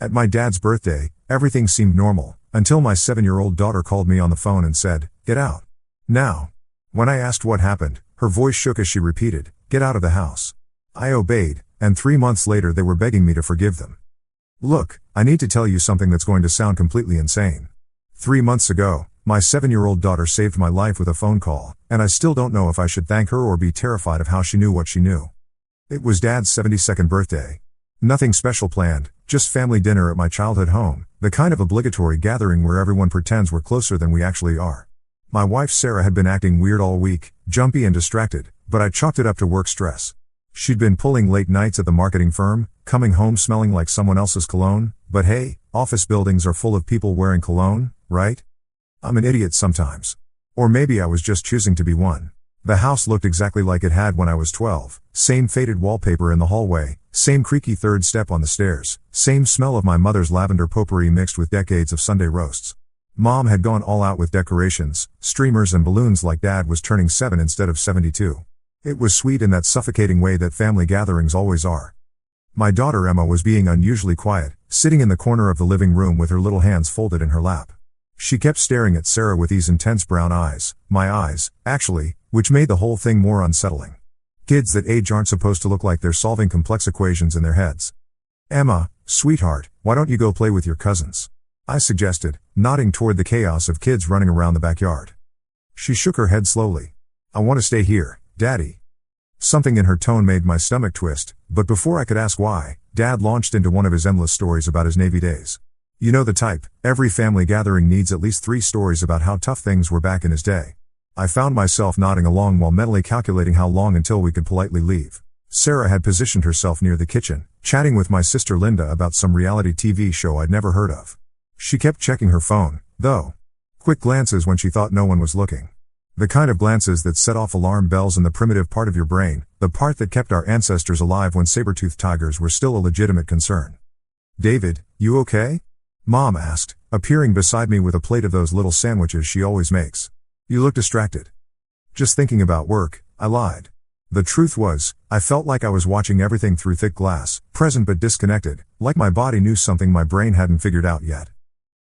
At my dad's birthday, everything seemed normal, until my 7-year-old daughter called me on the phone and said, "Get out. Now." When I asked what happened, her voice shook as she repeated, "Get out of the house." I obeyed, and 3 months later they were begging me to forgive them. Look, I need to tell you something that's going to sound completely insane. 3 months ago, my 7-year-old daughter saved my life with a phone call, and I still don't know if I should thank her or be terrified of how she knew what she knew. It was Dad's 72nd birthday. Nothing special planned, just family dinner at my childhood home, the kind of obligatory gathering where everyone pretends we're closer than we actually are. My wife Sarah had been acting weird all week, jumpy and distracted, but I chalked it up to work stress. She'd been pulling late nights at the marketing firm, coming home smelling like someone else's cologne, but hey, office buildings are full of people wearing cologne, right? I'm an idiot sometimes. Or maybe I was just choosing to be one. The house looked exactly like it had when I was 12, same faded wallpaper in the hallway, same creaky third step on the stairs, same smell of my mother's lavender potpourri mixed with decades of Sunday roasts. Mom had gone all out with decorations, streamers and balloons like Dad was turning 7 instead of 72. It was sweet in that suffocating way that family gatherings always are. My daughter Emma was being unusually quiet, sitting in the corner of the living room with her little hands folded in her lap. She kept staring at Sarah with these intense brown eyes, my eyes, actually, which made the whole thing more unsettling. Kids that age aren't supposed to look like they're solving complex equations in their heads. "Emma, sweetheart, why don't you go play with your cousins?" I suggested, nodding toward the chaos of kids running around the backyard. She shook her head slowly. "I want to stay here, Daddy." Something in her tone made my stomach twist, but before I could ask why, Dad launched into one of his endless stories about his Navy days. You know the type, every family gathering needs at least 3 stories about how tough things were back in his day. I found myself nodding along while mentally calculating how long until we could politely leave. Sarah had positioned herself near the kitchen, chatting with my sister Linda about some reality TV show I'd never heard of. She kept checking her phone, though. Quick glances when she thought no one was looking. The kind of glances that set off alarm bells in the primitive part of your brain, the part that kept our ancestors alive when saber-toothed tigers were still a legitimate concern. "David, you okay?" Mom asked, appearing beside me with a plate of those little sandwiches she always makes. "You look distracted." "Just thinking about work," I lied. The truth was, I felt like I was watching everything through thick glass, present but disconnected, like my body knew something my brain hadn't figured out yet.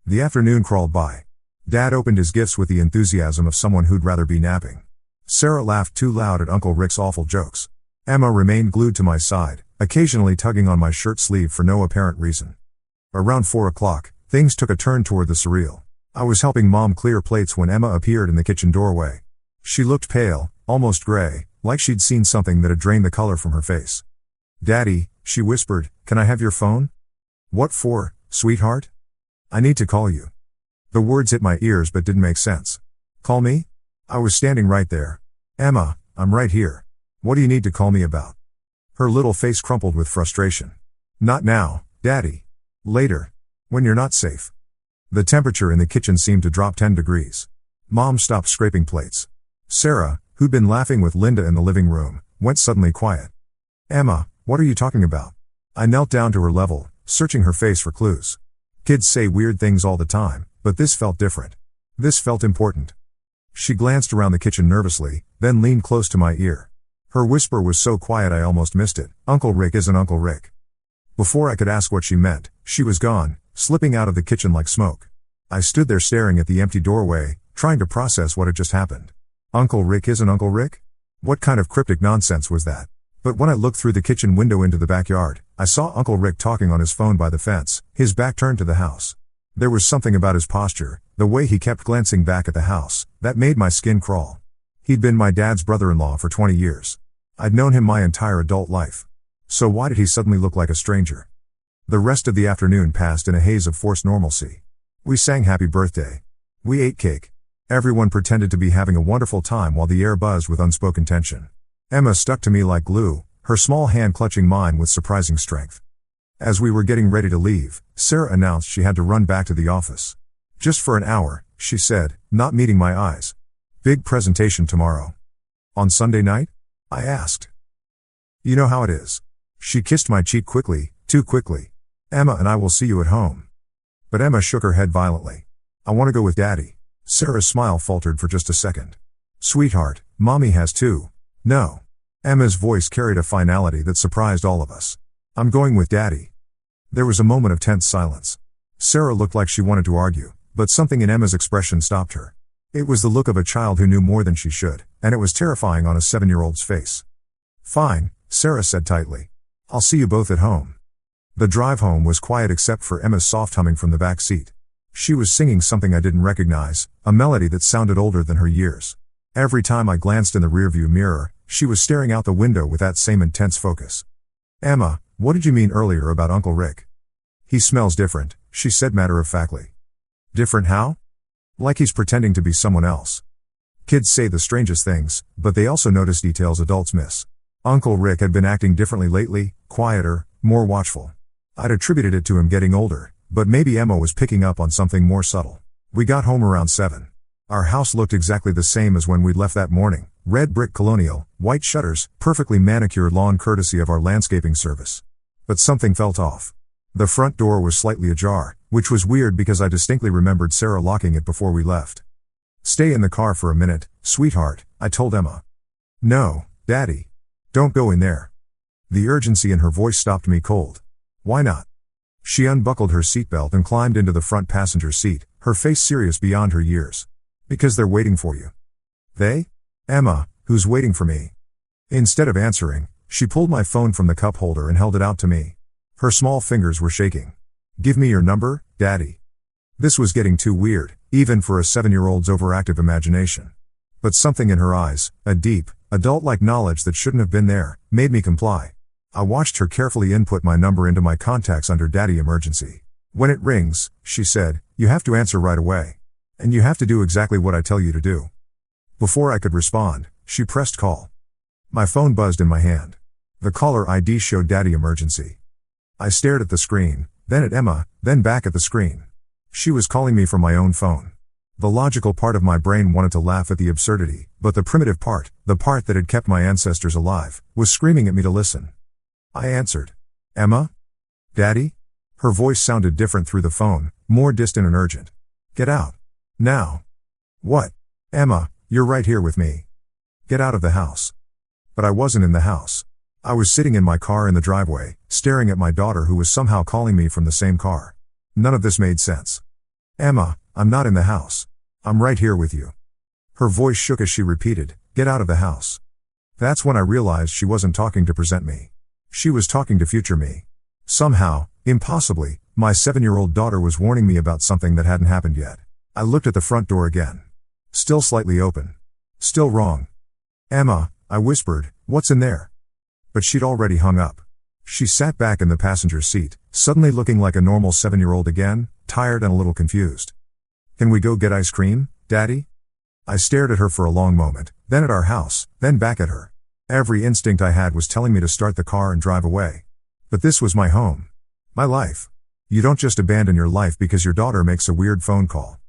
The afternoon crawled by. Dad opened his gifts with the enthusiasm of someone who'd rather be napping. Sarah laughed too loud at Uncle Rick's awful jokes. Emma remained glued to my side, occasionally tugging on my shirt sleeve for no apparent reason. Around 4 o'clock, things took a turn toward the surreal. I was helping Mom clear plates when Emma appeared in the kitchen doorway. She looked pale, almost gray, like she'd seen something that had drained the color from her face. "Daddy," she whispered, "can I have your phone?" "What for, sweetheart?" "I need to call you." The words hit my ears but didn't make sense. "Call me?" I was standing right there. "Emma, I'm right here. What do you need to call me about?" Her little face crumpled with frustration. "Not now, Daddy. Later. When you're not safe." The temperature in the kitchen seemed to drop 10 degrees. Mom stopped scraping plates. Sarah, who'd been laughing with Linda in the living room, went suddenly quiet. "Emma, what are you talking about?" I knelt down to her level, searching her face for clues. Kids say weird things all the time, but this felt different. This felt important. She glanced around the kitchen nervously, then leaned close to my ear. Her whisper was so quiet I almost missed it. "Uncle Rick isn't Uncle Rick." Before I could ask what she meant, she was gone, slipping out of the kitchen like smoke. I stood there staring at the empty doorway, trying to process what had just happened. Uncle Rick isn't Uncle Rick? What kind of cryptic nonsense was that? But when I looked through the kitchen window into the backyard, I saw Uncle Rick talking on his phone by the fence, his back turned to the house. There was something about his posture, the way he kept glancing back at the house, that made my skin crawl. He'd been my dad's brother-in-law for 20 years. I'd known him my entire adult life. So why did he suddenly look like a stranger? The rest of the afternoon passed in a haze of forced normalcy. We sang happy birthday. We ate cake. Everyone pretended to be having a wonderful time while the air buzzed with unspoken tension. Emma stuck to me like glue, her small hand clutching mine with surprising strength. As we were getting ready to leave, Sarah announced she had to run back to the office. "Just for an hour," she said, not meeting my eyes. "Big presentation tomorrow." "On Sunday night?" I asked. "You know how it is." She kissed my cheek quickly, too quickly. "Emma and I will see you at home." But Emma shook her head violently. "I want to go with Daddy." Sarah's smile faltered for just a second. "Sweetheart, Mommy has too." "No." Emma's voice carried a finality that surprised all of us. "I'm going with Daddy." There was a moment of tense silence. Sarah looked like she wanted to argue, but something in Emma's expression stopped her. It was the look of a child who knew more than she should, and it was terrifying on a 7-year-old's face. "Fine," Sarah said tightly. "I'll see you both at home." The drive home was quiet except for Emma's soft humming from the back seat. She was singing something I didn't recognize, a melody that sounded older than her years. Every time I glanced in the rearview mirror, she was staring out the window with that same intense focus. "Emma, what did you mean earlier about Uncle Rick?" "He smells different," she said matter-of-factly. "Different how?" "Like he's pretending to be someone else." Kids say the strangest things, but they also notice details adults miss. Uncle Rick had been acting differently lately, quieter, more watchful. I'd attributed it to him getting older, but maybe Emma was picking up on something more subtle. We got home around 7. Our house looked exactly the same as when we'd left that morning, red brick colonial, white shutters, perfectly manicured lawn courtesy of our landscaping service. But something felt off. The front door was slightly ajar, which was weird because I distinctly remembered Sarah locking it before we left. "Stay in the car for a minute, sweetheart," I told Emma. "No, Daddy. Don't go in there." The urgency in her voice stopped me cold. "Why not?" She unbuckled her seatbelt and climbed into the front passenger seat, her face serious beyond her years. "Because they're waiting for you." "They?" "Emma, who's waiting for me." Instead of answering, she pulled my phone from the cup holder and held it out to me. Her small fingers were shaking. "Give me your number, Daddy." This was getting too weird, even for a 7-year-old's overactive imagination. But something in her eyes, a deep, adult-like knowledge that shouldn't have been there, made me comply. I watched her carefully input my number into my contacts under Daddy Emergency. "When it rings," she said, "you have to answer right away. And you have to do exactly what I tell you to do." Before I could respond, she pressed call. My phone buzzed in my hand. The caller ID showed Daddy Emergency. I stared at the screen, then at Emma, then back at the screen. She was calling me from my own phone. The logical part of my brain wanted to laugh at the absurdity, but the primitive part, the part that had kept my ancestors alive, was screaming at me to listen. I answered. "Emma? Daddy?" Her voice sounded different through the phone, more distant and urgent. "Get out. Now." "What?" "Emma, you're right here with me. Get out of the house." But I wasn't in the house. I was sitting in my car in the driveway, staring at my daughter who was somehow calling me from the same car. None of this made sense. "Emma, I'm not in the house. I'm right here with you." Her voice shook as she repeated, "Get out of the house." That's when I realized she wasn't talking to present me. She was talking to future me. Somehow, impossibly, my 7-year-old daughter was warning me about something that hadn't happened yet. I looked at the front door again. Still slightly open. Still wrong. "Emma," I whispered, "what's in there?" But she'd already hung up. She sat back in the passenger seat, suddenly looking like a normal 7-year-old again, tired and a little confused. "Can we go get ice cream, Daddy?" I stared at her for a long moment, then at our house, then back at her. Every instinct I had was telling me to start the car and drive away. But this was my home. My life. You don't just abandon your life because your daughter makes a weird phone call.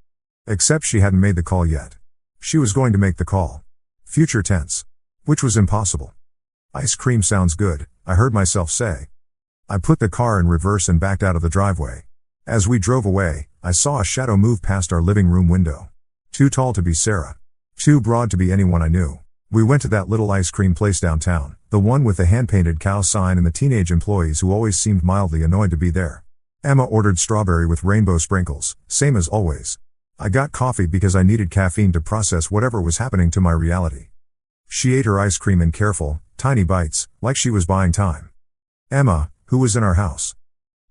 Except she hadn't made the call yet. She was going to make the call. Future tense. Which was impossible. "Ice cream sounds good," I heard myself say. I put the car in reverse and backed out of the driveway. As we drove away, I saw a shadow move past our living room window. Too tall to be Sarah. Too broad to be anyone I knew. We went to that little ice cream place downtown, the one with the hand-painted cow sign and the teenage employees who always seemed mildly annoyed to be there. Emma ordered strawberry with rainbow sprinkles, same as always. I got coffee because I needed caffeine to process whatever was happening to my reality. She ate her ice cream in careful, tiny bites, like she was buying time. "Emma, who was in our house?"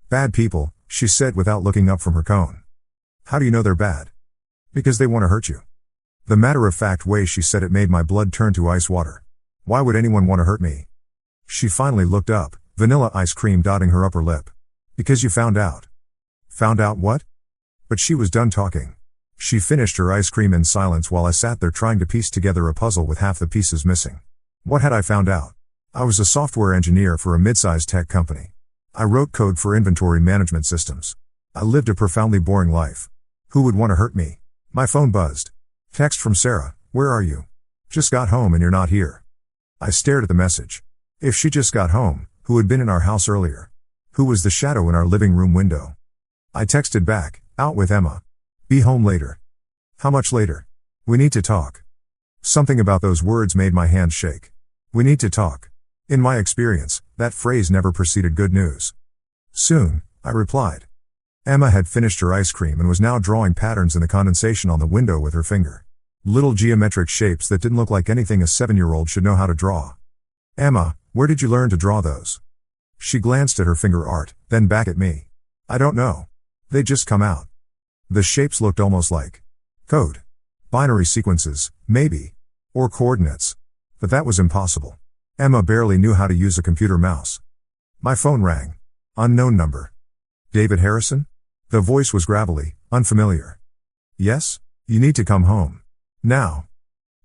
"Bad people," she said without looking up from her cone. "How do you know they're bad?" "Because they want to hurt you." The matter-of-fact way she said it made my blood turn to ice water. Why would anyone want to hurt me? She finally looked up, vanilla ice cream dotting her upper lip. "Because you found out." "Found out what?" But she was done talking. She finished her ice cream in silence while I sat there trying to piece together a puzzle with half the pieces missing. What had I found out? I was a software engineer for a mid-sized tech company. I wrote code for inventory management systems. I lived a profoundly boring life. Who would want to hurt me? My phone buzzed. Text from Sarah, "Where are you? Just got home and you're not here." I stared at the message. If she just got home, who had been in our house earlier? Who was the shadow in our living room window? I texted back, "Out with Emma. Be home later." "How much later?" "We need to talk." Something about those words made my hands shake. We need to talk. In my experience, that phrase never preceded good news. "Soon," I replied. Emma had finished her ice cream and was now drawing patterns in the condensation on the window with her finger. Little geometric shapes that didn't look like anything a 7-year-old should know how to draw. Emma, where did you learn to draw those? She glanced at her finger art, then back at me. I don't know. They just come out. The shapes looked almost like code. Binary sequences, maybe. Or coordinates. But that was impossible. Emma barely knew how to use a computer mouse. My phone rang. Unknown number. David Harrison? The voice was gravelly, unfamiliar. Yes? You need to come home. Now.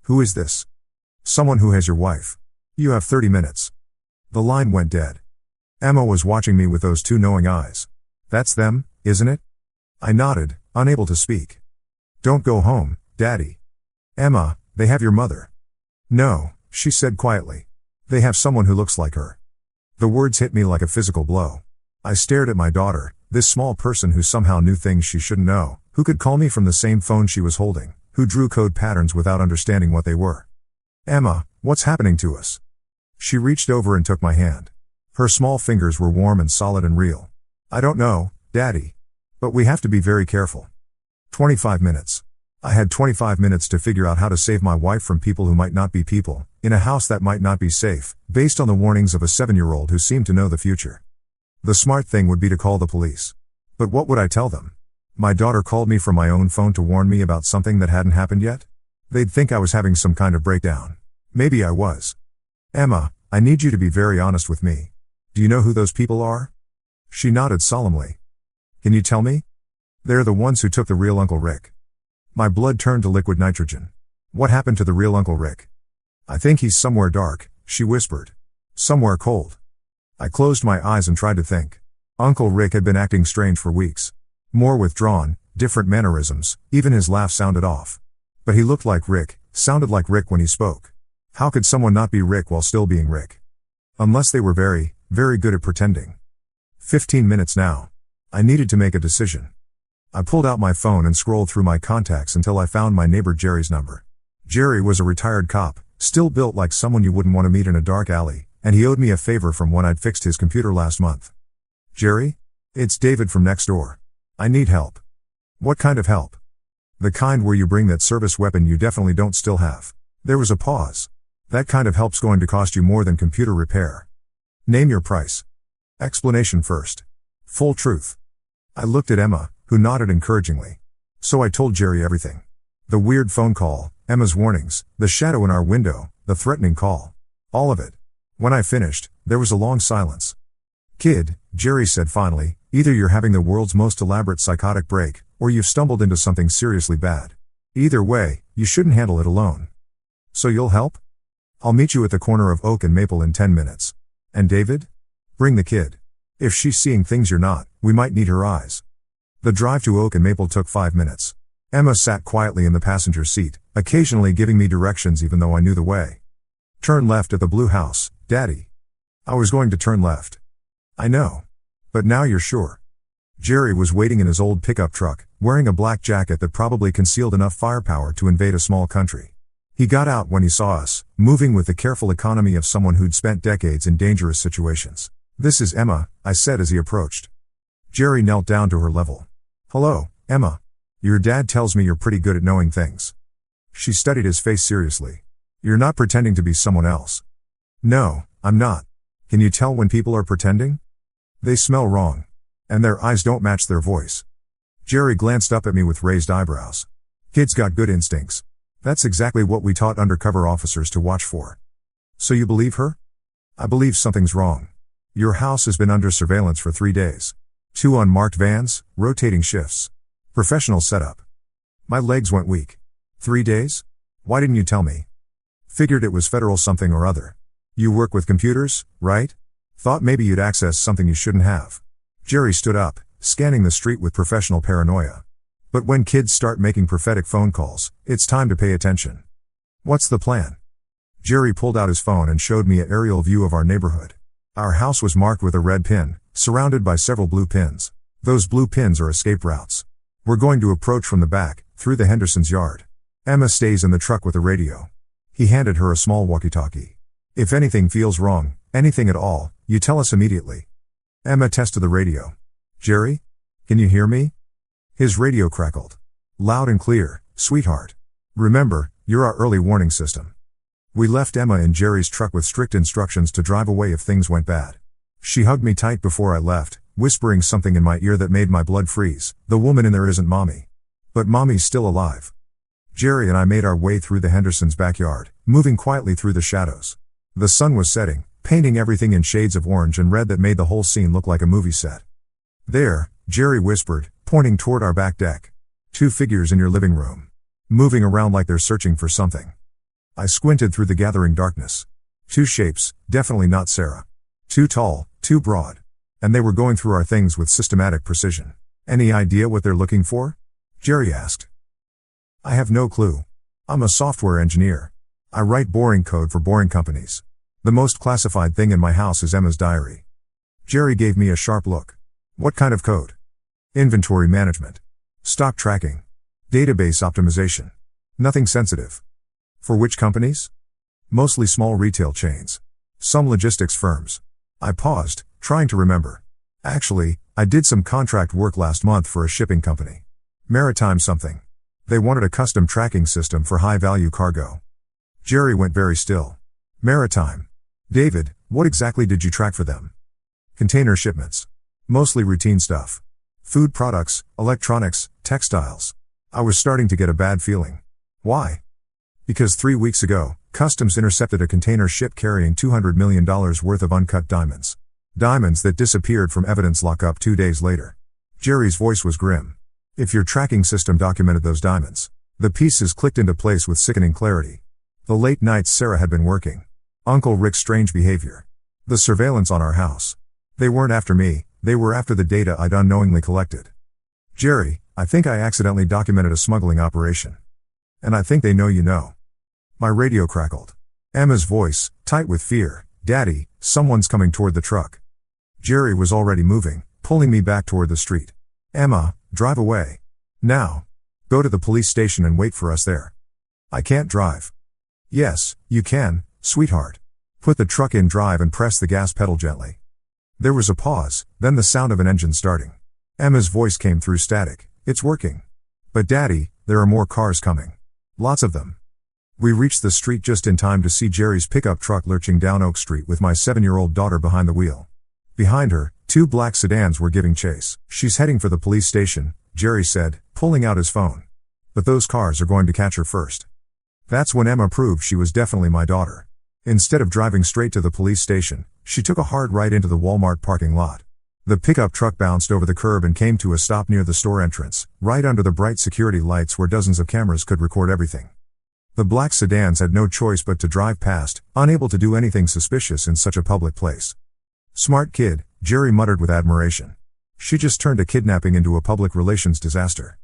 Who is this? Someone who has your wife. You have 30 minutes. The line went dead. Emma was watching me with those two knowing eyes. That's them, isn't it? I nodded, unable to speak. Don't go home, Daddy. Emma, they have your mother. No, she said quietly. They have someone who looks like her. The words hit me like a physical blow. I stared at my daughter, this small person who somehow knew things she shouldn't know, who could call me from the same phone she was holding, who drew code patterns without understanding what they were. Emma, what's happening to us? She reached over and took my hand. Her small fingers were warm and solid and real. I don't know, Daddy. But we have to be very careful. 25 minutes. I had 25 minutes to figure out how to save my wife from people who might not be people, in a house that might not be safe, based on the warnings of a 7-year-old who seemed to know the future. The smart thing would be to call the police. But what would I tell them? My daughter called me from my own phone to warn me about something that hadn't happened yet? They'd think I was having some kind of breakdown. Maybe I was. Emma, I need you to be very honest with me. Do you know who those people are? She nodded solemnly. Can you tell me? They're the ones who took the real Uncle Rick. My blood turned to liquid nitrogen. What happened to the real Uncle Rick? I think he's somewhere dark, she whispered. Somewhere cold. I closed my eyes and tried to think. Uncle Rick had been acting strange for weeks. More withdrawn, different mannerisms, even his laugh sounded off. But he looked like Rick, sounded like Rick when he spoke. How could someone not be Rick while still being Rick? Unless they were very, very good at pretending. 15 minutes now. I needed to make a decision. I pulled out my phone and scrolled through my contacts until I found my neighbor Jerry's number. Jerry was a retired cop, still built like someone you wouldn't want to meet in a dark alley, and he owed me a favor from when I'd fixed his computer last month. Jerry? It's David from next door. I need help. What kind of help? The kind where you bring that service weapon you definitely don't still have. There was a pause. That kind of help's going to cost you more than computer repair. Name your price. Explanation first. Full truth. I looked at Emma, who nodded encouragingly. So I told Jerry everything. The weird phone call, Emma's warnings, the shadow in our window, the threatening call. All of it. When I finished, there was a long silence. Kid, Jerry said finally, either you're having the world's most elaborate psychotic break, or you've stumbled into something seriously bad. Either way, you shouldn't handle it alone. So you'll help? I'll meet you at the corner of Oak and Maple in 10 minutes. And David? Bring the kid. If she's seeing things you're not, we might need her eyes. The drive to Oak and Maple took 5 minutes. Emma sat quietly in the passenger seat, occasionally giving me directions even though I knew the way. Turn left at the blue house, Daddy. I was going to turn left. I know. But now you're sure. Jerry was waiting in his old pickup truck, wearing a black jacket that probably concealed enough firepower to invade a small country. He got out when he saw us, moving with the careful economy of someone who'd spent decades in dangerous situations. This is Emma, I said as he approached. Jerry knelt down to her level. Hello, Emma. Your dad tells me you're pretty good at knowing things. She studied his face seriously. You're not pretending to be someone else. No, I'm not. Can you tell when people are pretending? They smell wrong. And their eyes don't match their voice. Jerry glanced up at me with raised eyebrows. Kids got good instincts. That's exactly what we taught undercover officers to watch for. So you believe her? I believe something's wrong. Your house has been under surveillance for 3 days. 2 unmarked vans, rotating shifts. Professional setup. My legs went weak. 3 days? Why didn't you tell me? Figured it was federal something or other. You work with computers, right? Thought maybe you'd access something you shouldn't have. Jerry stood up, scanning the street with professional paranoia. But when kids start making prophetic phone calls, it's time to pay attention. What's the plan? Jerry pulled out his phone and showed me an aerial view of our neighborhood. Our house was marked with a red pin, surrounded by several blue pins. Those blue pins are escape routes. We're going to approach from the back, through the Henderson's yard. Emma stays in the truck with the radio. He handed her a small walkie-talkie. If anything feels wrong, anything at all, you tell us immediately. Emma tested the radio. Jerry? Can you hear me? His radio crackled. Loud and clear, sweetheart. Remember, you're our early warning system. We left Emma in Jerry's truck with strict instructions to drive away if things went bad. She hugged me tight before I left, whispering something in my ear that made my blood freeze. The woman in there isn't Mommy. But Mommy's still alive. Jerry and I made our way through the Hendersons' backyard, moving quietly through the shadows. The sun was setting, painting everything in shades of orange and red that made the whole scene look like a movie set. There, Jerry whispered, pointing toward our back deck. 2 figures in your living room. Moving around like they're searching for something. I squinted through the gathering darkness. 2 shapes, definitely not Sarah. Too tall, too broad. And they were going through our things with systematic precision. Any idea what they're looking for? Jerry asked. I have no clue. I'm a software engineer. I write boring code for boring companies. The most classified thing in my house is Emma's diary. Jerry gave me a sharp look. What kind of code? Inventory management. Stock tracking. Database optimization. Nothing sensitive. For which companies? Mostly small retail chains. Some logistics firms. I paused, trying to remember. Actually, I did some contract work last month for a shipping company. Maritime something. They wanted a custom tracking system for high-value cargo. Jerry went very still. Maritime. David, what exactly did you track for them? Container shipments. Mostly routine stuff. Food products, electronics, textiles. I was starting to get a bad feeling. Why? Because 3 weeks ago, customs intercepted a container ship carrying $200 million worth of uncut diamonds. Diamonds that disappeared from evidence lockup 2 days later. Jerry's voice was grim. If your tracking system documented those diamonds, the pieces clicked into place with sickening clarity. The late nights Sarah had been working. Uncle Rick's strange behavior. The surveillance on our house. They weren't after me, they were after the data I'd unknowingly collected. Jerry, I think I accidentally documented a smuggling operation. And I think they know you know. My radio crackled. Emma's voice, tight with fear. Daddy, someone's coming toward the truck. Jerry was already moving, pulling me back toward the street. Emma, drive away. Now. Go to the police station and wait for us there. I can't drive. Yes, you can, sweetheart. Put the truck in drive and press the gas pedal gently. There was a pause, then the sound of an engine starting. Emma's voice came through static. It's working. But Daddy, there are more cars coming. Lots of them. We reached the street just in time to see Jerry's pickup truck lurching down Oak Street with my 7-year-old daughter behind the wheel. Behind her, 2 black sedans were giving chase. She's heading for the police station, Jerry said, pulling out his phone. But those cars are going to catch her first. That's when Emma proved she was definitely my daughter. Instead of driving straight to the police station, she took a hard right into the Walmart parking lot. The pickup truck bounced over the curb and came to a stop near the store entrance, right under the bright security lights where dozens of cameras could record everything. The black sedans had no choice but to drive past, unable to do anything suspicious in such a public place. Smart kid, Jerry muttered with admiration. She just turned a kidnapping into a public relations disaster.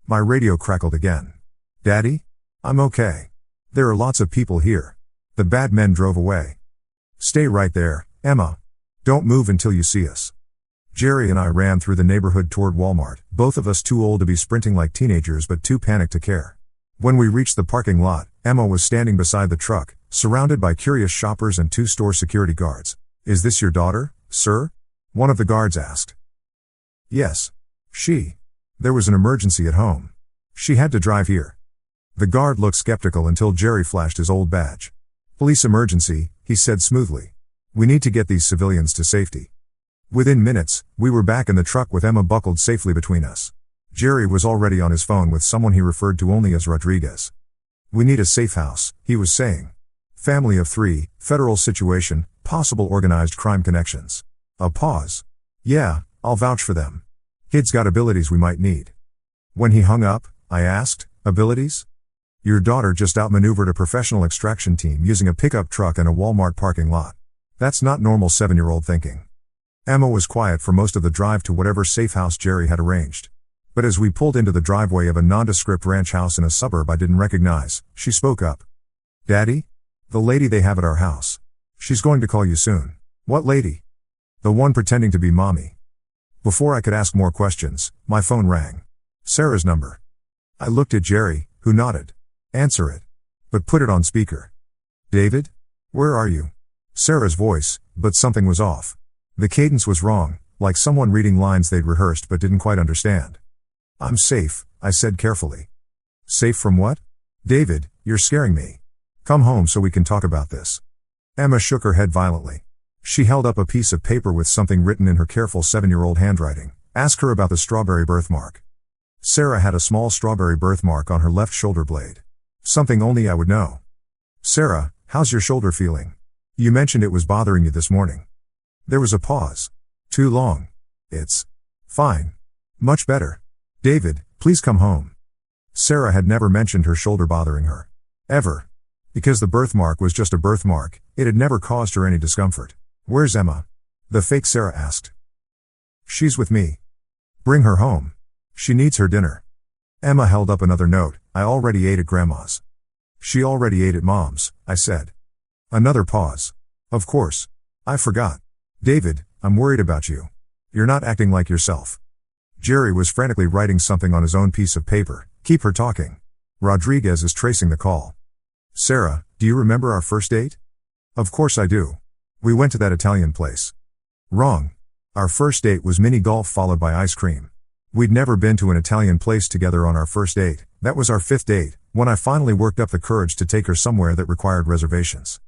My radio crackled again. Daddy? I'm okay. There are lots of people here. The bad men drove away. Stay right there, Emma. Don't move until you see us. Jerry and I ran through the neighborhood toward Walmart, both of us too old to be sprinting like teenagers but too panicked to care. When we reached the parking lot, Emma was standing beside the truck, surrounded by curious shoppers and 2 store security guards. Is this your daughter, sir? One of the guards asked. Yes. There was an emergency at home. She had to drive here. The guard looked skeptical until Jerry flashed his old badge. Police emergency, he said smoothly. We need to get these civilians to safety. Within minutes, we were back in the truck with Emma buckled safely between us. Jerry was already on his phone with someone he referred to only as Rodriguez. We need a safe house, he was saying. Family of 3, federal situation, possible organized crime connections. A pause. Yeah, I'll vouch for them. Kid's got abilities we might need. When he hung up, I asked, abilities? Your daughter just outmaneuvered a professional extraction team using a pickup truck in a Walmart parking lot. That's not normal 7-year-old thinking. Emma was quiet for most of the drive to whatever safe house Jerry had arranged. But as we pulled into the driveway of a nondescript ranch house in a suburb I didn't recognize, she spoke up. Daddy? The lady they have at our house. She's going to call you soon. What lady? The one pretending to be Mommy. Before I could ask more questions, my phone rang. Sarah's number. I looked at Jerry, who nodded. Answer it. But put it on speaker. David? Where are you? Sarah's voice, but something was off. The cadence was wrong, like someone reading lines they'd rehearsed but didn't quite understand. "I'm safe," I said carefully. "Safe from what?" "David, you're scaring me. Come home so we can talk about this." Emma shook her head violently. She held up a piece of paper with something written in her careful 7-year-old handwriting. "Ask her about the strawberry birthmark." Sarah had a small strawberry birthmark on her left shoulder blade. Something only I would know. "Sarah, how's your shoulder feeling? You mentioned it was bothering you this morning." There was a pause. "Too long. It's fine. Much better. David, please come home." Sarah had never mentioned her shoulder bothering her. Ever. Because the birthmark was just a birthmark, it had never caused her any discomfort. "Where's Emma?" the fake Sarah asked. "She's with me. Bring her home. She needs her dinner." Emma held up another note. "I already ate at Grandma's." "She already ate at Mom's," I said. Another pause. "Of course. I forgot. David, I'm worried about you. You're not acting like yourself." Jerry was frantically writing something on his own piece of paper. "Keep her talking. Rodriguez is tracing the call." "Sarah, do you remember our first date?" "Of course I do. We went to that Italian place." "Wrong. Our first date was mini golf followed by ice cream. We'd never been to an Italian place together on our first date. That was our 5th date, when I finally worked up the courage to take her somewhere that required reservations."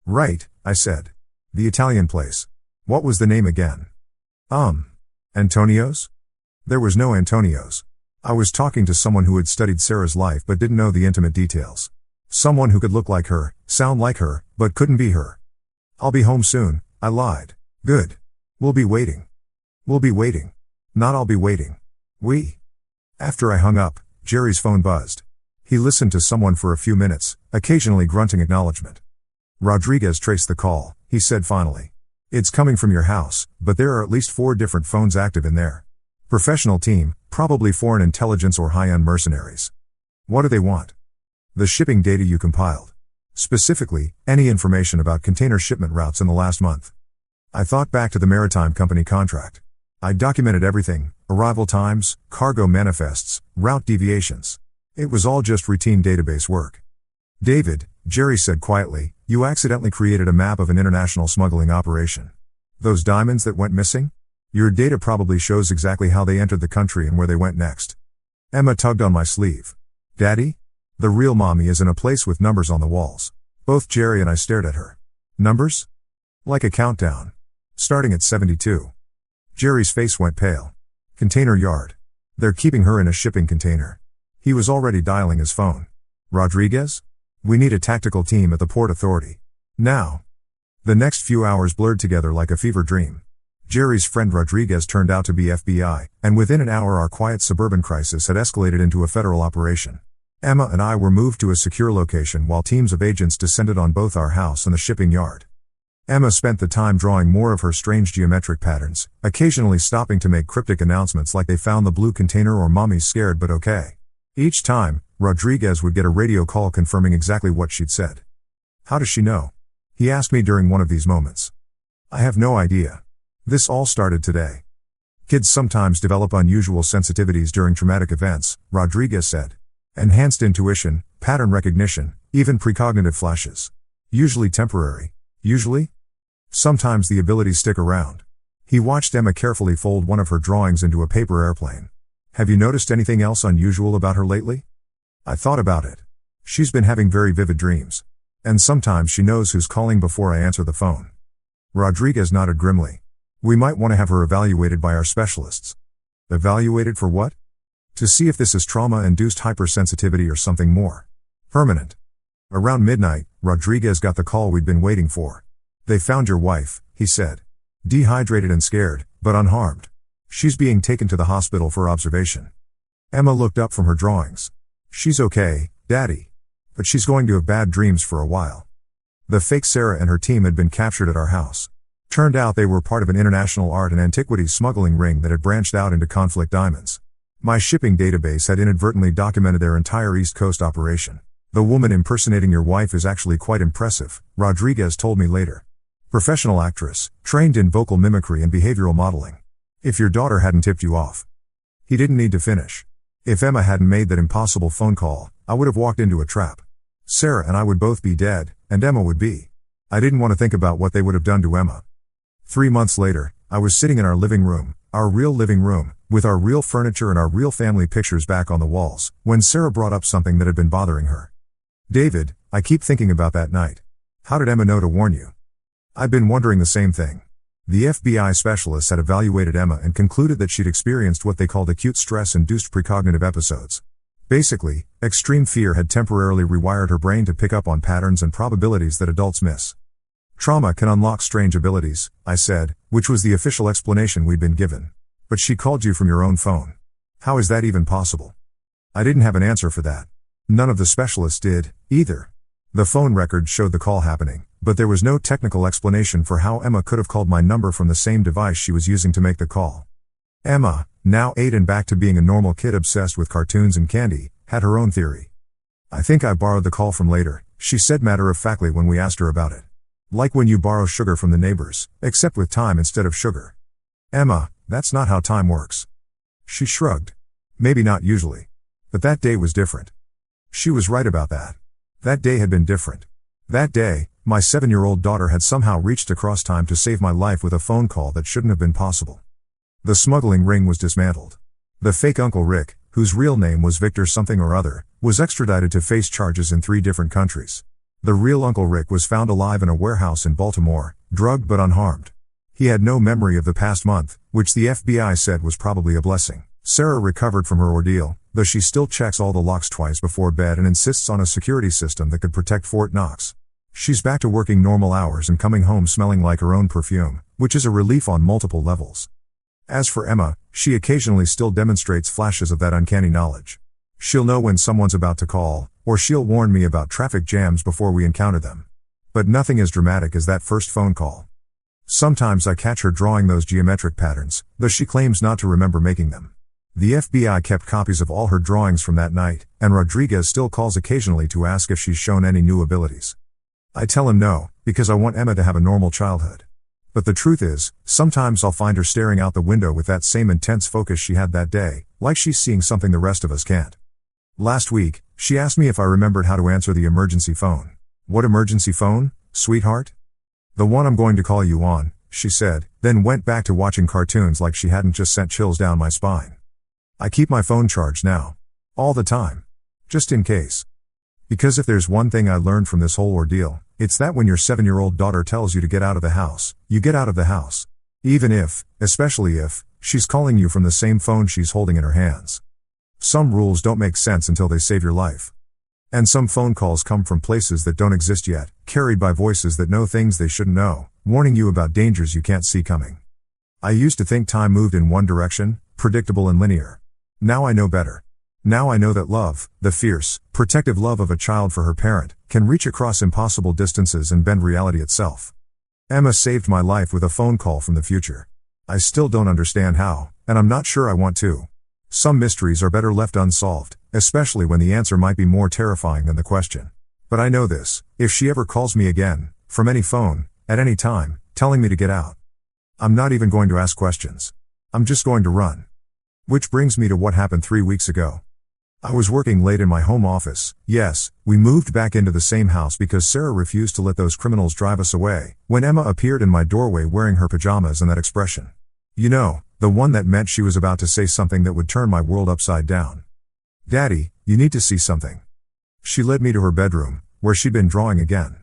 "Right," I said. "The Italian place. What was the name again?" Antonio's?" "There was no Antonio's. I was talking to someone who had studied Sarah's life but didn't know the intimate details. Someone who could look like her, sound like her, but couldn't be her." "I'll be home soon," I lied. "Good. We'll be waiting." "We'll be waiting. Not I'll be waiting. We." After I hung up, Jerry's phone buzzed. He listened to someone for a few minutes, occasionally grunting acknowledgement. "Rodriguez traced the call," he said finally. "It's coming from your house, but there are at least 4 different phones active in there. Professional team, probably foreign intelligence or high-end mercenaries." "What do they want?" "The shipping data you compiled. Specifically, any information about container shipment routes in the last month." I thought back to the maritime company contract. I documented everything: arrival times, cargo manifests, route deviations. It was all just routine database work. "David," Jerry said quietly, "you accidentally created a map of an international smuggling operation. Those diamonds that went missing? Your data probably shows exactly how they entered the country and where they went next." Emma tugged on my sleeve. "Daddy? The real mommy is in a place with numbers on the walls." Both Jerry and I stared at her. "Numbers?" "Like a countdown. Starting at 72. Jerry's face went pale. "Container yard. They're keeping her in a shipping container." He was already dialing his phone. "Rodriguez? We need a tactical team at the Port Authority. Now." The next few hours blurred together like a fever dream. Jerry's friend Rodriguez turned out to be FBI, and within an hour our quiet suburban crisis had escalated into a federal operation. Emma and I were moved to a secure location while teams of agents descended on both our house and the shipping yard. Emma spent the time drawing more of her strange geometric patterns, occasionally stopping to make cryptic announcements like they found the blue container or "Mommy's scared but okay." Each time, Rodriguez would get a radio call confirming exactly what she'd said. "How does she know?" he asked me during one of these moments. "I have no idea. This all started today. Kids sometimes develop unusual sensitivities during traumatic events," Rodriguez said. "Enhanced intuition, pattern recognition, even precognitive flashes. Usually temporary. Usually? Sometimes the abilities stick around." He watched Emma carefully fold one of her drawings into a paper airplane. "Have you noticed anything else unusual about her lately?" I thought about it. "She's been having very vivid dreams. And sometimes she knows who's calling before I answer the phone." Rodriguez nodded grimly. "We might want to have her evaluated by our specialists." "Evaluated for what?" "To see if this is trauma-induced hypersensitivity or something more permanent." Around midnight, Rodriguez got the call we'd been waiting for. "They found your wife," he said. "Dehydrated and scared, but unharmed. She's being taken to the hospital for observation." Emma looked up from her drawings. "She's okay, Daddy. But she's going to have bad dreams for a while." The fake Sarah and her team had been captured at our house. Turned out they were part of an international art and antiquities smuggling ring that had branched out into conflict diamonds. My shipping database had inadvertently documented their entire East Coast operation. "The woman impersonating your wife is actually quite impressive," Rodriguez told me later. "Professional actress, trained in vocal mimicry and behavioral modeling. If your daughter hadn't tipped you off." He didn't need to finish. "If Emma hadn't made that impossible phone call, I would have walked into a trap. Sarah and I would both be dead, and Emma would be." I didn't want to think about what they would have done to Emma. 3 months later, I was sitting in our living room, our real living room, with our real furniture and our real family pictures back on the walls, when Sarah brought up something that had been bothering her. David, I keep thinking about that night. How did Emma know to warn you? I'd been wondering the same thing. The FBI specialists had evaluated Emma and concluded that she'd experienced what they called acute stress-induced precognitive episodes. Basically, extreme fear had temporarily rewired her brain to pick up on patterns and probabilities that adults miss. Trauma can unlock strange abilities, I said, which was the official explanation we'd been given. But she called you from your own phone. How is that even possible? I didn't have an answer for that. None of the specialists did, either. The phone records showed the call happening, but there was no technical explanation for how Emma could have called my number from the same device she was using to make the call. Emma, now 8 and back to being a normal kid obsessed with cartoons and candy, had her own theory. I think I borrowed the call from later, she said matter-of-factly when we asked her about it. Like when you borrow sugar from the neighbors, except with time instead of sugar. Emma, that's not how time works. She shrugged. Maybe not usually. But that day was different. She was right about that. That day had been different. That day, my 7-year-old daughter had somehow reached across time to save my life with a phone call that shouldn't have been possible. The smuggling ring was dismantled. The fake Uncle Rick, whose real name was Victor something or other, was extradited to face charges in 3 different countries. The real Uncle Rick was found alive in a warehouse in Baltimore, drugged but unharmed. He had no memory of the past month, which the FBI said was probably a blessing. Sarah recovered from her ordeal, though she still checks all the locks twice before bed and insists on a security system that could protect Fort Knox. She's back to working normal hours and coming home smelling like her own perfume, which is a relief on multiple levels. As for Emma, she occasionally still demonstrates flashes of that uncanny knowledge. She'll know when someone's about to call, or she'll warn me about traffic jams before we encounter them. But nothing as dramatic as that first phone call. Sometimes I catch her drawing those geometric patterns, though she claims not to remember making them. The FBI kept copies of all her drawings from that night, and Rodriguez still calls occasionally to ask if she's shown any new abilities. I tell him no, because I want Emma to have a normal childhood. But the truth is, sometimes I'll find her staring out the window with that same intense focus she had that day, like she's seeing something the rest of us can't. Last week, she asked me if I remembered how to answer the emergency phone. What emergency phone, sweetheart? The one I'm going to call you on, she said, then went back to watching cartoons like she hadn't just sent chills down my spine. I keep my phone charged now. All the time. Just in case. Because if there's one thing I learned from this whole ordeal, it's that when your 7-year-old daughter tells you to get out of the house, you get out of the house. Even if, especially if, she's calling you from the same phone she's holding in her hands. Some rules don't make sense until they save your life. And some phone calls come from places that don't exist yet, carried by voices that know things they shouldn't know, warning you about dangers you can't see coming. I used to think time moved in one direction, predictable and linear. Now I know better. Now I know that love, the fierce, protective love of a child for her parent, can reach across impossible distances and bend reality itself. Emma saved my life with a phone call from the future. I still don't understand how, and I'm not sure I want to. Some mysteries are better left unsolved, especially when the answer might be more terrifying than the question. But I know this, if she ever calls me again, from any phone, at any time, telling me to get out, I'm not even going to ask questions. I'm just going to run. Which brings me to what happened 3 weeks ago. I was working late in my home office. Yes, we moved back into the same house because Sarah refused to let those criminals drive us away, when Emma appeared in my doorway wearing her pajamas and that expression. You know, the one that meant she was about to say something that would turn my world upside down. Daddy, you need to see something. She led me to her bedroom, where she'd been drawing again.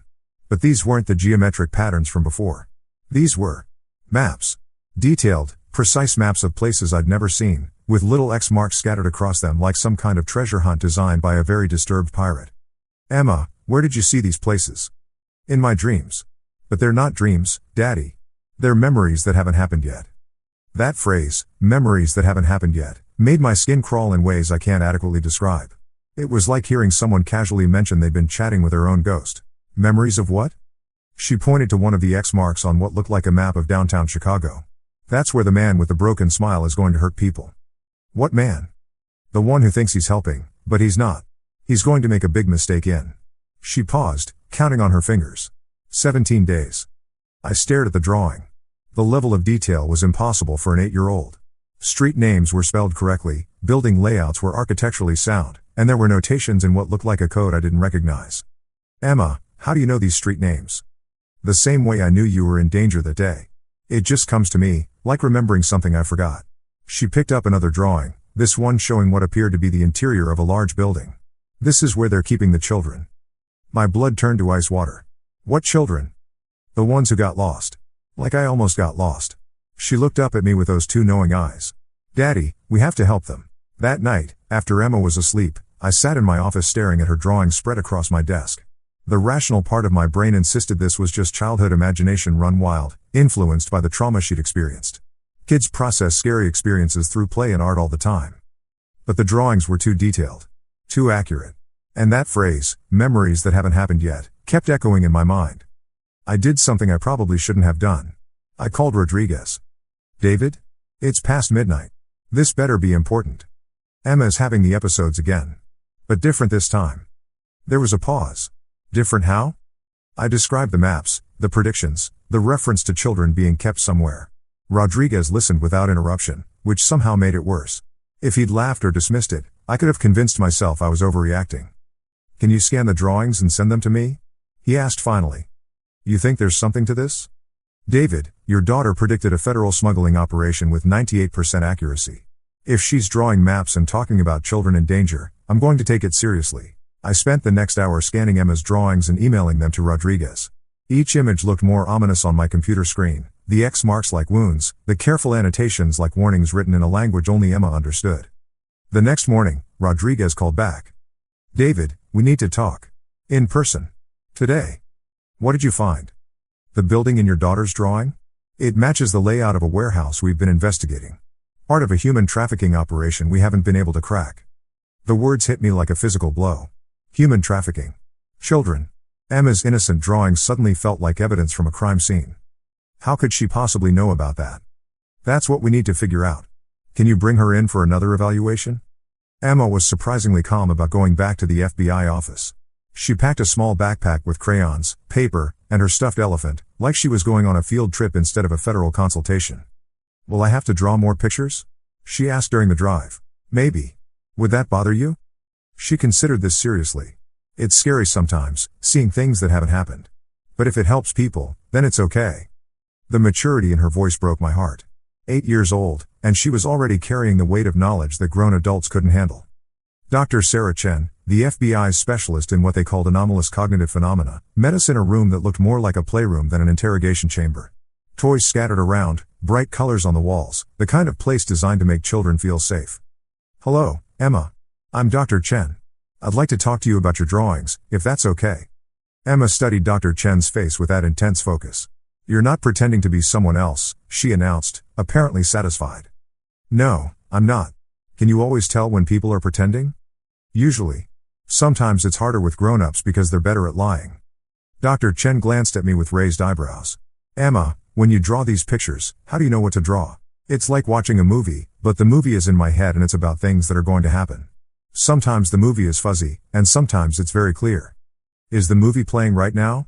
But these weren't the geometric patterns from before. These were maps. Detailed, precise maps of places I'd never seen, with little X marks scattered across them like some kind of treasure hunt designed by a very disturbed pirate. Emma, where did you see these places? In my dreams. But they're not dreams, Daddy. They're memories that haven't happened yet. That phrase, memories that haven't happened yet, made my skin crawl in ways I can't adequately describe. It was like hearing someone casually mention they'd been chatting with their own ghost. Memories of what? She pointed to one of the X marks on what looked like a map of downtown Chicago. That's where the man with the broken smile is going to hurt people. What man? The one who thinks he's helping, but he's not. He's going to make a big mistake in. She paused, counting on her fingers. 17 days. I stared at the drawing. The level of detail was impossible for an 8-year-old. Street names were spelled correctly, building layouts were architecturally sound, and there were notations in what looked like a code I didn't recognize. Emma, how do you know these street names? The same way I knew you were in danger that day. It just comes to me, like remembering something I forgot. She picked up another drawing, this one showing what appeared to be the interior of a large building. This is where they're keeping the children. My blood turned to ice water. What children? The ones who got lost. Like I almost got lost. She looked up at me with those two knowing eyes. Daddy, we have to help them. That night, after Emma was asleep, I sat in my office staring at her drawings spread across my desk. The rational part of my brain insisted this was just childhood imagination run wild, influenced by the trauma she'd experienced. Kids process scary experiences through play and art all the time. But the drawings were too detailed. Too accurate. And that phrase, memories that haven't happened yet, kept echoing in my mind. I did something I probably shouldn't have done. I called Rodriguez. David? It's past midnight. This better be important. Emma's having the episodes again. But different this time. There was a pause. Different how? I described the maps, the predictions, the reference to children being kept somewhere. Rodriguez listened without interruption, which somehow made it worse. If he'd laughed or dismissed it, I could have convinced myself I was overreacting. Can you scan the drawings and send them to me? He asked finally. You think there's something to this? David, your daughter predicted a federal smuggling operation with 98% accuracy. If she's drawing maps and talking about children in danger, I'm going to take it seriously. I spent the next hour scanning Emma's drawings and emailing them to Rodriguez. Each image looked more ominous on my computer screen, the X marks like wounds, the careful annotations like warnings written in a language only Emma understood. The next morning, Rodriguez called back. David, we need to talk. In person. Today. What did you find? The building in your daughter's drawing? It matches the layout of a warehouse we've been investigating. Part of a human trafficking operation we haven't been able to crack. The words hit me like a physical blow. Human trafficking. Children. Emma's innocent drawings suddenly felt like evidence from a crime scene. How could she possibly know about that? That's what we need to figure out. Can you bring her in for another evaluation? Emma was surprisingly calm about going back to the FBI office. She packed a small backpack with crayons, paper, and her stuffed elephant, like she was going on a field trip instead of a federal consultation. Will I have to draw more pictures? She asked during the drive. Maybe. Would that bother you? She considered this seriously. It's scary sometimes, seeing things that haven't happened. But if it helps people, then it's okay. The maturity in her voice broke my heart. 8 years old, and she was already carrying the weight of knowledge that grown adults couldn't handle. Dr. Sarah Chen, the FBI's specialist in what they called anomalous cognitive phenomena, met us in a room that looked more like a playroom than an interrogation chamber. Toys scattered around, bright colors on the walls, the kind of place designed to make children feel safe. Hello, Emma. I'm Dr. Chen. I'd like to talk to you about your drawings, if that's okay. Emma studied Dr. Chen's face with that intense focus. You're not pretending to be someone else, she announced, apparently satisfied. No, I'm not. Can you always tell when people are pretending? Usually. Sometimes it's harder with grown-ups because they're better at lying. Dr. Chen glanced at me with raised eyebrows. Emma, when you draw these pictures, how do you know what to draw? It's like watching a movie, but the movie is in my head and it's about things that are going to happen. Sometimes the movie is fuzzy, and sometimes it's very clear. Is the movie playing right now?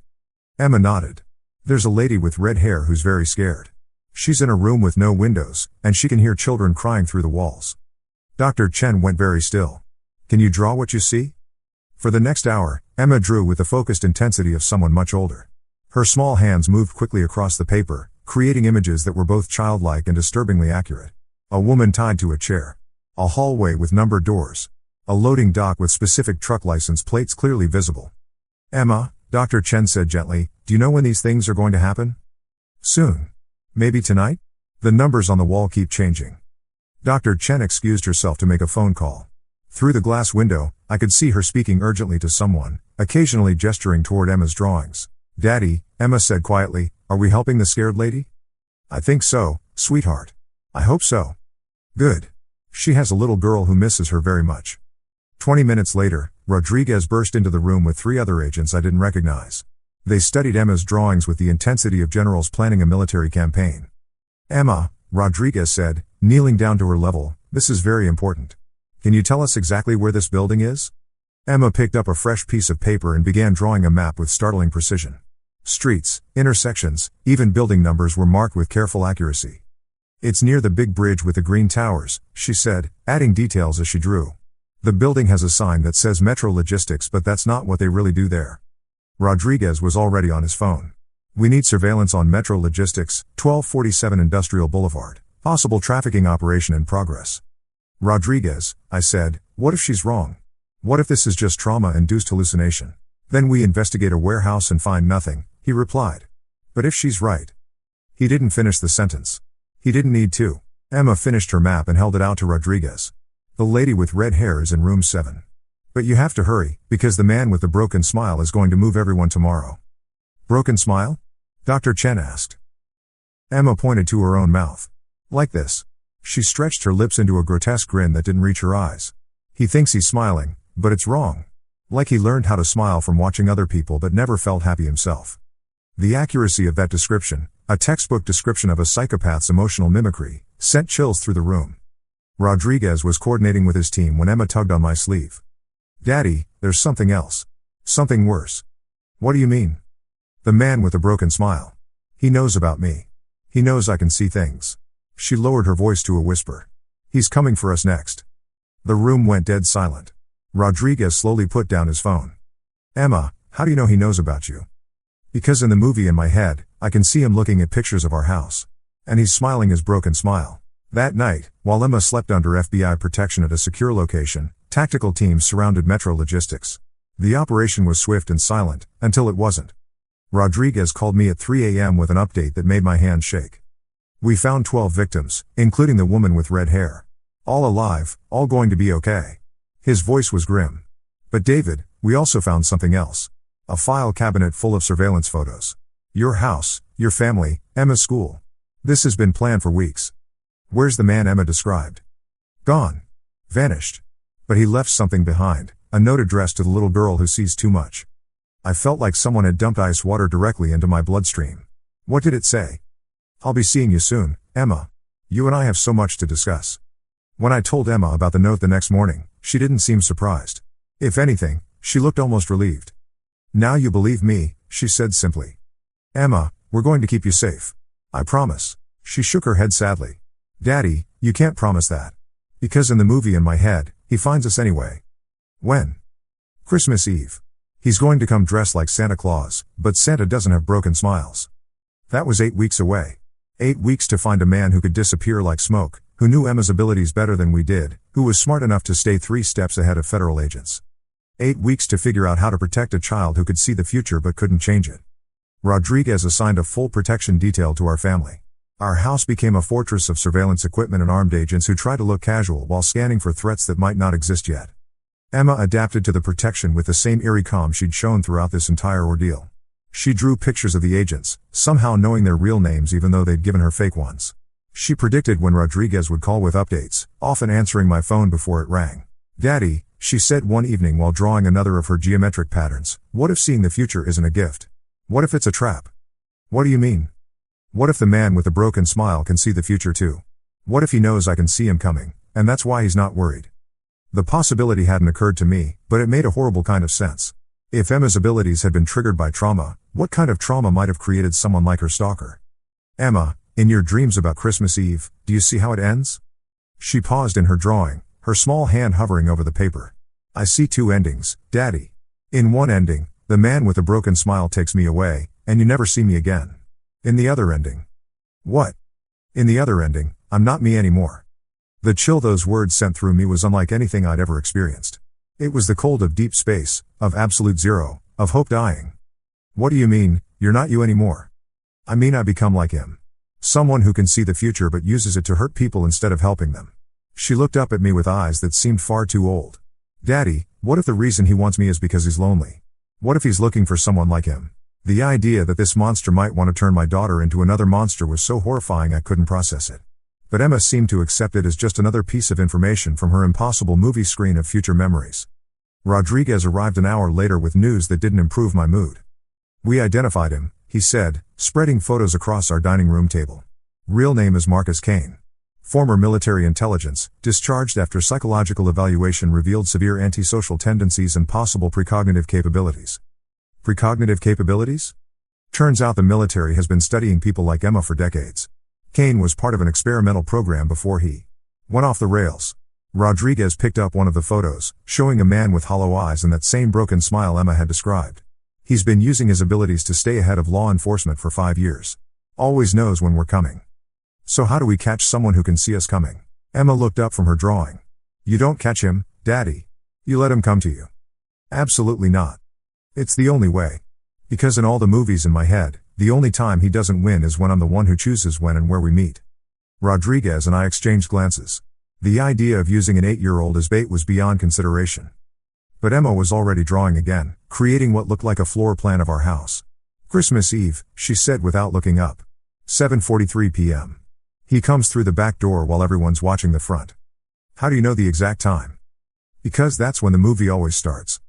Emma nodded. There's a lady with red hair who's very scared. She's in a room with no windows, and she can hear children crying through the walls. Dr. Chen went very still. Can you draw what you see? For the next hour, Emma drew with the focused intensity of someone much older. Her small hands moved quickly across the paper, creating images that were both childlike and disturbingly accurate. A woman tied to a chair. A hallway with numbered doors. A loading dock with specific truck license plates clearly visible. Emma, Dr. Chen said gently, do you know when these things are going to happen? Soon. Maybe tonight? The numbers on the wall keep changing. Dr. Chen excused herself to make a phone call. Through the glass window, I could see her speaking urgently to someone, occasionally gesturing toward Emma's drawings. Daddy, Emma said quietly, are we helping the scared lady? I think so, sweetheart. I hope so. Good. She has a little girl who misses her very much. 20 minutes later, Rodriguez burst into the room with 3 other agents I didn't recognize. They studied Emma's drawings with the intensity of generals planning a military campaign. Emma, Rodriguez said, kneeling down to her level, this is very important. Can you tell us exactly where this building is? Emma picked up a fresh piece of paper and began drawing a map with startling precision. Streets, intersections, even building numbers were marked with careful accuracy. It's near the big bridge with the green towers, she said, adding details as she drew. The building has a sign that says Metro Logistics, but that's not what they really do there. Rodriguez was already on his phone. We need surveillance on Metro Logistics, 1247 Industrial Boulevard. Possible trafficking operation in progress. Rodriguez, I said, what if she's wrong? What if this is just trauma-induced hallucination? Then we investigate a warehouse and find nothing, he replied. But if she's right. He didn't finish the sentence. He didn't need to. Emma finished her map and held it out to Rodriguez. The lady with red hair is in room 7. But you have to hurry, because the man with the broken smile is going to move everyone tomorrow. Broken smile? Dr. Chen asked. Emma pointed to her own mouth. Like this. She stretched her lips into a grotesque grin that didn't reach her eyes. He thinks he's smiling, but it's wrong. Like he learned how to smile from watching other people but never felt happy himself. The accuracy of that description, a textbook description of a psychopath's emotional mimicry, sent chills through the room. Rodriguez was coordinating with his team when Emma tugged on my sleeve. Daddy, there's something else. Something worse. What do you mean? The man with the broken smile. He knows about me. He knows I can see things. She lowered her voice to a whisper. He's coming for us next. The room went dead silent. Rodriguez slowly put down his phone. Emma, how do you know he knows about you? Because in the movie in my head, I can see him looking at pictures of our house. And he's smiling his broken smile. That night, while Emma slept under FBI protection at a secure location, tactical teams surrounded Metro Logistics. The operation was swift and silent, until it wasn't. Rodriguez called me at 3 a.m. with an update that made my hand shake. We found 12 victims, including the woman with red hair. All alive, all going to be okay. His voice was grim. But David, we also found something else. A file cabinet full of surveillance photos. Your house, your family, Emma's school. This has been planned for weeks. Where's the man Emma described? Gone. Vanished. But he left something behind, a note addressed to the little girl who sees too much. I felt like someone had dumped ice water directly into my bloodstream. What did it say? I'll be seeing you soon, Emma. You and I have so much to discuss. When I told Emma about the note the next morning, she didn't seem surprised. If anything, she looked almost relieved. Now you believe me, she said simply. Emma, we're going to keep you safe. I promise. She shook her head sadly. Daddy, you can't promise that. Because in the movie in my head, he finds us anyway. When? Christmas Eve. He's going to come dressed like Santa Claus, but Santa doesn't have broken smiles. That was 8 weeks away. 8 weeks to find a man who could disappear like smoke, who knew Emma's abilities better than we did, who was smart enough to stay 3 steps ahead of federal agents. 8 weeks to figure out how to protect a child who could see the future but couldn't change it. Rodriguez assigned a full protection detail to our family. Our house became a fortress of surveillance equipment and armed agents who tried to look casual while scanning for threats that might not exist yet. Emma adapted to the protection with the same eerie calm she'd shown throughout this entire ordeal. She drew pictures of the agents, somehow knowing their real names even though they'd given her fake ones. She predicted when Rodriguez would call with updates, often answering my phone before it rang. Daddy, she said one evening while drawing another of her geometric patterns, what if seeing the future isn't a gift? What if it's a trap? What do you mean? What if the man with the broken smile can see the future too? What if he knows I can see him coming, and that's why he's not worried? The possibility hadn't occurred to me, but it made a horrible kind of sense. If Emma's abilities had been triggered by trauma, what kind of trauma might have created someone like her stalker? Emma, in your dreams about Christmas Eve, do you see how it ends? She paused in her drawing, her small hand hovering over the paper. I see 2 endings, Daddy. In one ending, the man with the broken smile takes me away, and you never see me again. In the other ending. What? In the other ending, I'm not me anymore. The chill those words sent through me was unlike anything I'd ever experienced. It was the cold of deep space, of absolute zero, of hope dying. What do you mean, you're not you anymore? I mean I become like him. Someone who can see the future but uses it to hurt people instead of helping them. She looked up at me with eyes that seemed far too old. Daddy, what if the reason he wants me is because he's lonely? What if he's looking for someone like him? The idea that this monster might want to turn my daughter into another monster was so horrifying I couldn't process it. But Emma seemed to accept it as just another piece of information from her impossible movie screen of future memories. Rodriguez arrived an hour later with news that didn't improve my mood. We identified him, he said, spreading photos across our dining room table. Real name is Marcus Kane. Former military intelligence, discharged after psychological evaluation revealed severe antisocial tendencies and possible precognitive capabilities. Precognitive capabilities? Turns out the military has been studying people like Emma for decades. Kane was part of an experimental program before he went off the rails. Rodriguez picked up one of the photos, showing a man with hollow eyes and that same broken smile Emma had described. He's been using his abilities to stay ahead of law enforcement for 5 years. Always knows when we're coming. So how do we catch someone who can see us coming? Emma looked up from her drawing. You don't catch him, Daddy. You let him come to you. Absolutely not. It's the only way. Because in all the movies in my head, the only time he doesn't win is when I'm the one who chooses when and where we meet. Rodriguez and I exchanged glances. The idea of using an 8-year-old as bait was beyond consideration. But Emma was already drawing again, creating what looked like a floor plan of our house. Christmas Eve, she said without looking up. 7:43 p.m. He comes through the back door while everyone's watching the front. How do you know the exact time? Because that's when the movie always starts.